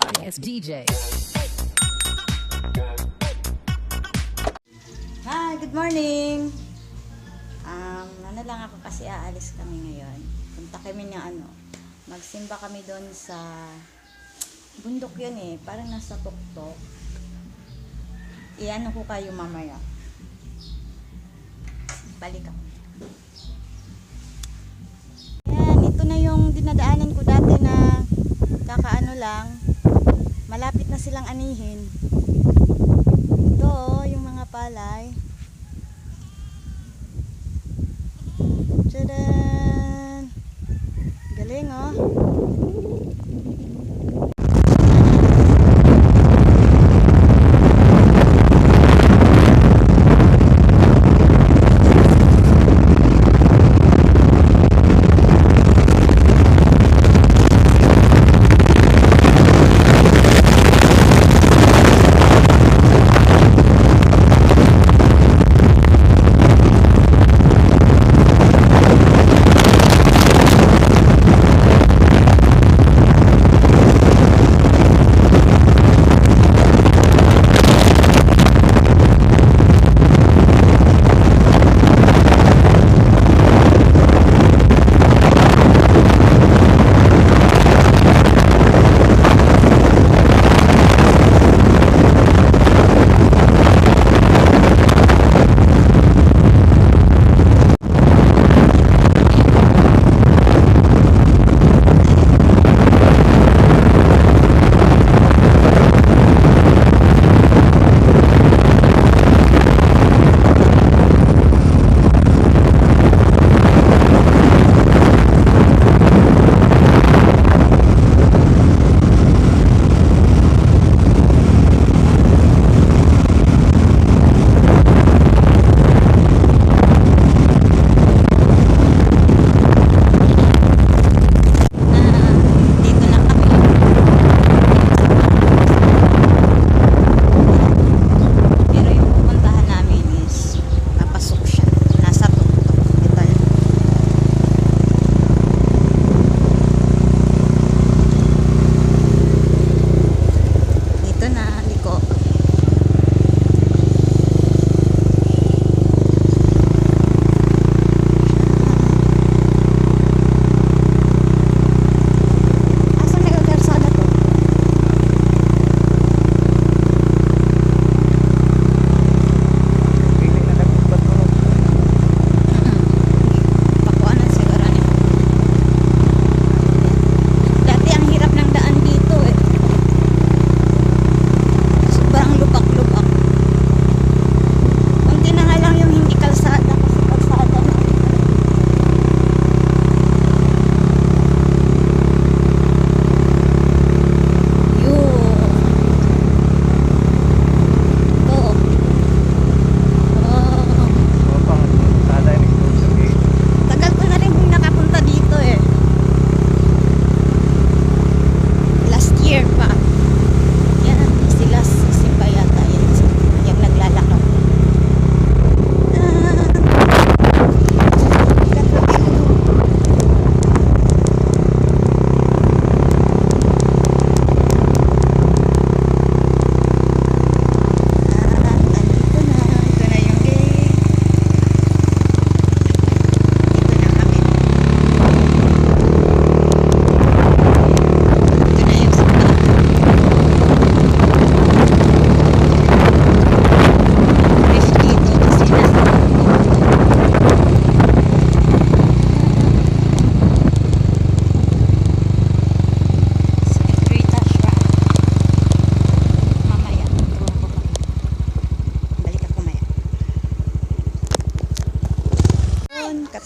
Ambiance DJ. Hi, good morning. Ano lang ako kasi aalis kami ngayon. Punta kami ng magsimba kami doon sa bundok yun eh. Parang nasa tuktok. Iano ko kayo mamaya. Balik ako. Ayan, ito na yung dinadaanan ko dati na kakaano lang. Malapit na silang anihin. Ito yung mga palay. Tadaan! Galing oh!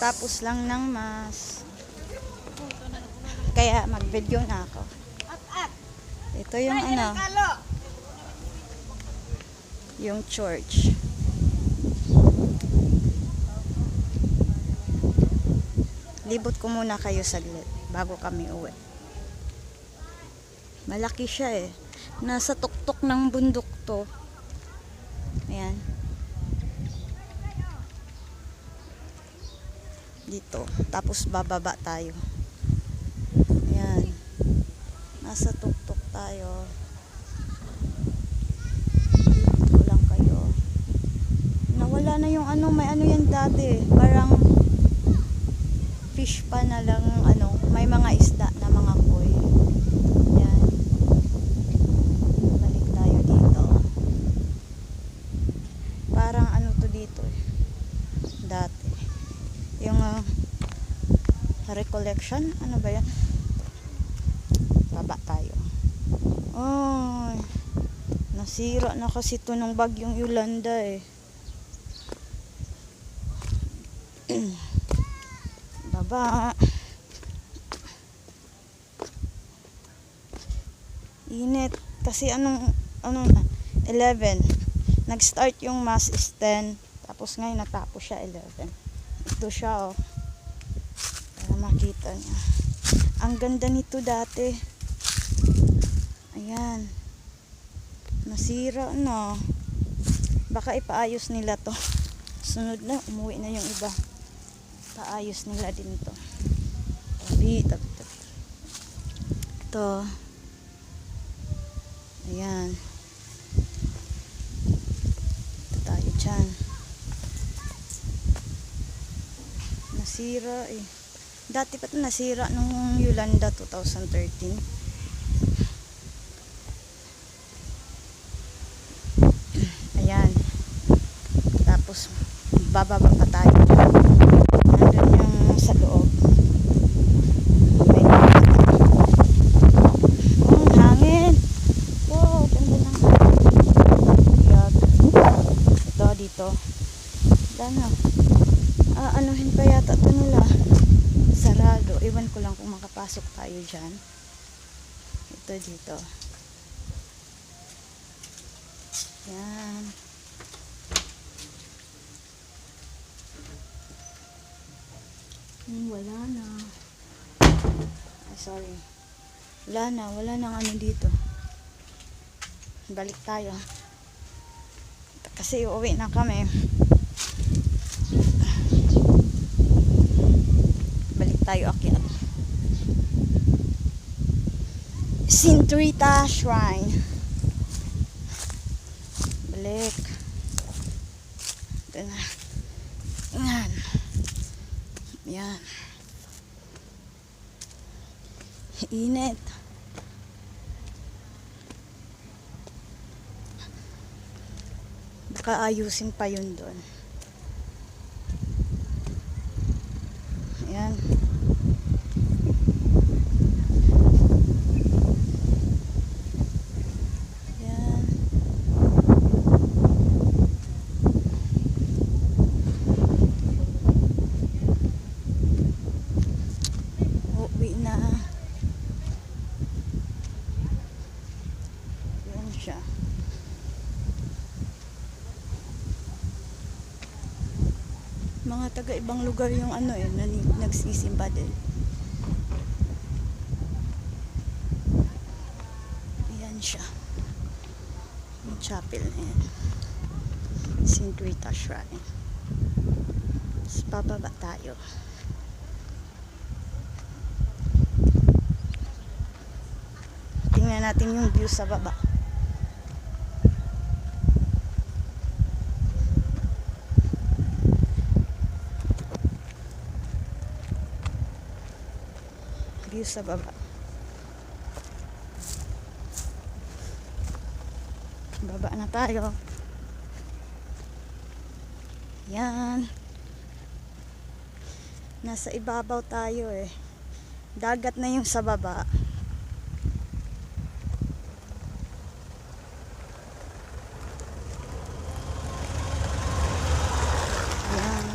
Katapos lang ng mas. Kaya mag-video na ako. Ito yung yung church. Libot ko muna kayo saglit bago kami uwi. Malaki siya eh. Nasa tuktok ng bundok to. Ayan. Dito. Tapos bababa tayo. Ayan. Nasa tuktok. tayo. Ito lang kayo. Nawala na yung ano, may ano yan dati. Parang fish pa na lang, ano, may mga isda na mga koi. Yan. Balik tayo dito. Parang ano to dito eh. Dati. Yung recollection, ano ba yan? Baba tayo. Oh, nasira na kasi to ng bagyong Yolanda eh. Baba. Init kasi anong na 11. Nag-start yung mass is 10, tapos ngayon natapos siya 11. Ito siya oh. Para makita niya. Ang ganda nito dati. Ayan. Nasira na. Baka ipaayos nila to. Sunod na, umuwi na yung iba. Paayos nila din to. Tabi. Ito. Ayan. Ito tayo dyan. Nasira eh. Dati pa ito nasira nung Yolanda 2013. Ayan. Tapos bababa pa tayo. Nandun yung sa loob. May oh, hangin. Wow, ganda lang. Yag. Ito dito. Dana. Anuhin pa yata ito nila. Sarado. Iwan ko lang kung makapasok tayo dyan. Ito dito. Yan. Wala na. Ay, sorry. Wala na ano dito. Balik tayo. Kasi uuwi na kami. Balik tayo akyat. Sintrita Shrine. Balik. Ito na. Yan. Yan. Init. Baka ayusin pa yun doon. Yan. Yan. Uwi na. Yan siya. Mga taga ibang lugar yung ano eh, nagsisimba din. Ayan siya. Yung chapel na yan. Sintrita Shrine. Tapos bababa tayo. Tingnan natin yung view sa baba. View sa baba. Baba na tayo. Yan. Nasa ibabaw tayo eh. Dagat na yung sa baba. Yan.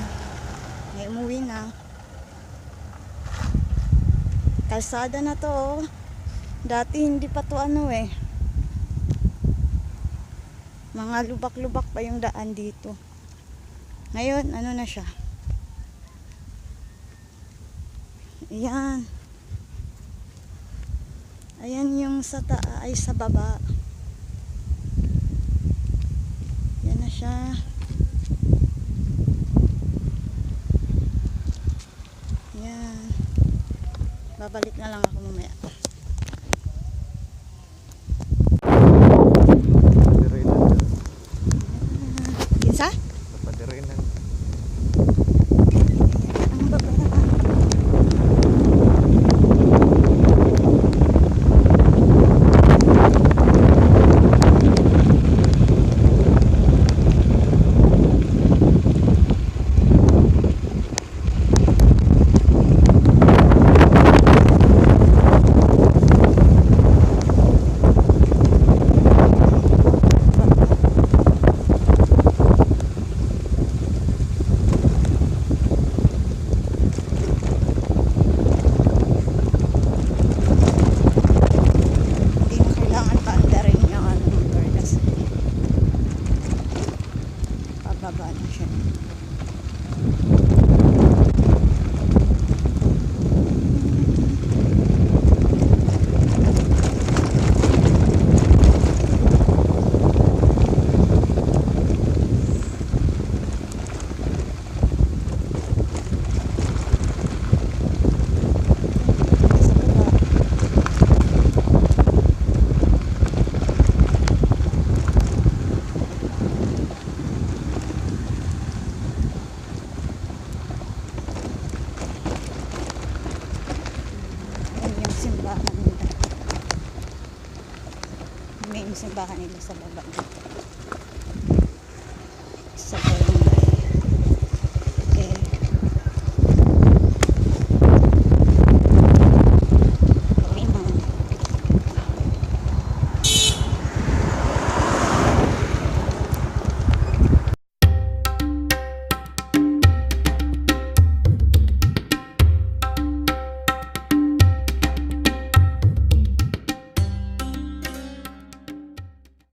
May umuwi na. Kalsada na to oh. Dati hindi pa to ano eh. Mga lubak-lubak pa yung daan dito. Ngayon ano na siya. Ayan. Ayan yung sa ay sa baba. Yan na siya. Yan. Babalik na lang ako mamaya. yung simbahan nila sa baba dito.